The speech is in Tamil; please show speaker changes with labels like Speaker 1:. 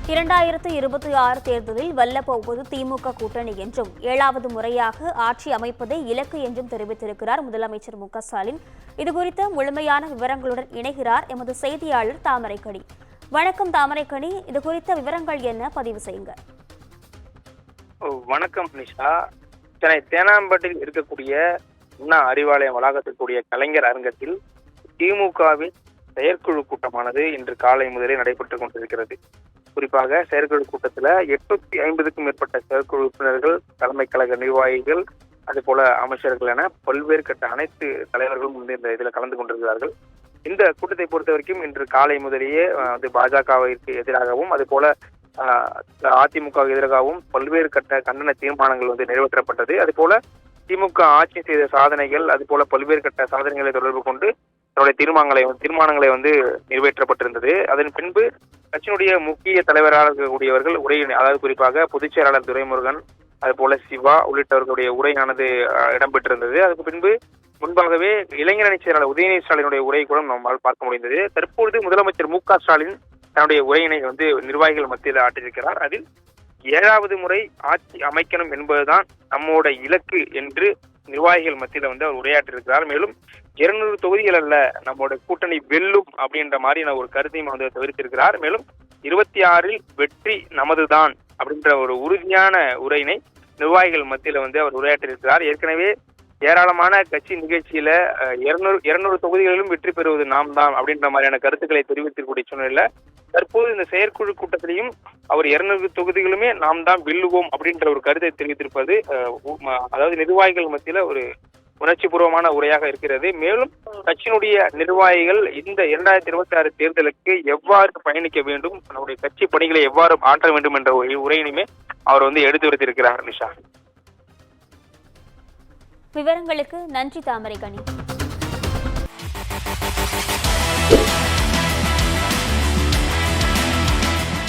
Speaker 1: 2026 தேர்தலில் வெல்லப்போவது திமுக கூட்டணி என்றும் 7வது முறையாக ஆட்சி அமைப்பதே இலக்கு என்றும் தெரிவித்திருக்கிறார் முதலமைச்சர் மு.க.ஸ்டாலின். இதுகுறித்த முழுமையான விவரங்களுடன் இணைகிறார் எமது செய்தியாளர் தாமரைக்கனி. வணக்கம் தாமரைக்கனி, இதுகுறித்த விவரங்கள் என்ன, பதிவு செய்யுங்க.
Speaker 2: வணக்கம் நிஷா. சென்னை தேனாம்பேட்டையில் இருக்கக்கூடிய அண்ணா அறிவாலயம் வளாகத்தில் கூடிய கலைஞர் அரங்கத்தில் திமுகவின் செயற்குழு கூட்டமானது இன்று காலை முதலே நடைபெற்றுக் கொண்டிருக்கிறது. குறிப்பாக செயற்குழு கூட்டத்தில் 850க்கும் மேற்பட்ட செயற்குழு உறுப்பினர்கள், தலைமை கழக நிர்வாகிகள், அதே போல அமைச்சர்கள் என பல்வேறு கட்ட அனைத்து தலைவர்களும் இந்த இதில் கலந்து கொண்டிருக்கிறார்கள். இந்த கூட்டத்தை பொறுத்த வரைக்கும் இன்று காலை முதலேயே பாஜகவிற்கு எதிராகவும் அதே போல அதிமுகவுக்கு எதிராகவும் பல்வேறு கட்ட கண்டன தீர்மானங்கள் நிறைவேற்றப்பட்டது. அதே போல திமுக ஆட்சி செய்த சாதனைகள், அது போல பல்வேறு கட்ட சாதனைகளை தொடர்பு கொண்டு தன்னுடைய தீர்மானங்களை நிறைவேற்றப்பட்டிருந்தது. அதன் பின்பு கட்சியினுடைய முக்கிய தலைவராக இருக்கக்கூடியவர்கள் அதாவது குறிப்பாக பொதுச் செயலாளர் துரைமுருகன், அது போல சிவா உள்ளிட்டவர்களுடைய உரையானது இடம்பெற்றிருந்தது. அதுக்கு பின்பு முன்பாகவே இளைஞரணி செயலாளர் உதயநிதி ஸ்டாலினுடைய உரை கூட நம்மால் பார்க்க முடிந்தது. தற்பொழுது முதலமைச்சர் மு.க.ஸ்டாலின் தன்னுடைய உரையினை நிர்வாகிகள் மத்தியில் ஆற்றியிருக்கிறார். அதில் 7வது முறை ஆட்சி அமைக்கணும் என்பதுதான் நம்மோட இலக்கு என்று நிர்வாகிகள் மத்தியில் அவர் உரையாற்றியிருக்கிறார். மேலும் 200 தொகுதிகள் அல்ல, நம்மோட கூட்டணி வெல்லும் அப்படின்ற மாதிரி ஒரு கருத்தையும் தெரிவித்திருக்கிறார். மேலும் 26ல் வெற்றி நமதுதான் அப்படின்ற ஒரு உறுதியான உரையினை நிர்வாகிகள் மத்தியில் அவர் உரையாற்றியிருக்கிறார். ஏற்கனவே ஏராளமான கட்சி நிகழ்ச்சியில 200 தொகுதிகளிலும் வெற்றி பெறுவது நாம் தான் அப்படின்ற மாதிரியான கருத்துக்களை தெரிவித்திருக்கூடிய சூழ்நிலை தற்போது இந்த செயற்குழு கூட்டத்திலையும் அவர் 200 தொகுதிகளுமே நாம் தான் வெல்லுவோம் அப்படின்ற ஒரு கருத்தை தெரிவித்திருப்பது அதாவது நிர்வாகிகள் மத்தியில ஒரு உணர்ச்சி பூர்வமான உரையாக இருக்கிறது. மேலும் கட்சியினுடைய நிர்வாகிகள் இந்த 2026 தேர்தலுக்கு எவ்வாறு பயணிக்க வேண்டும், நம்முடைய கட்சி பணிகளை எவ்வாறு ஆற்ற வேண்டும் என்ற உரையினுமே அவர் எடுத்து வைத்திருக்கிறார். நிஷா,
Speaker 1: விவரங்களுக்கு நன்றி தாமரைக்கனி.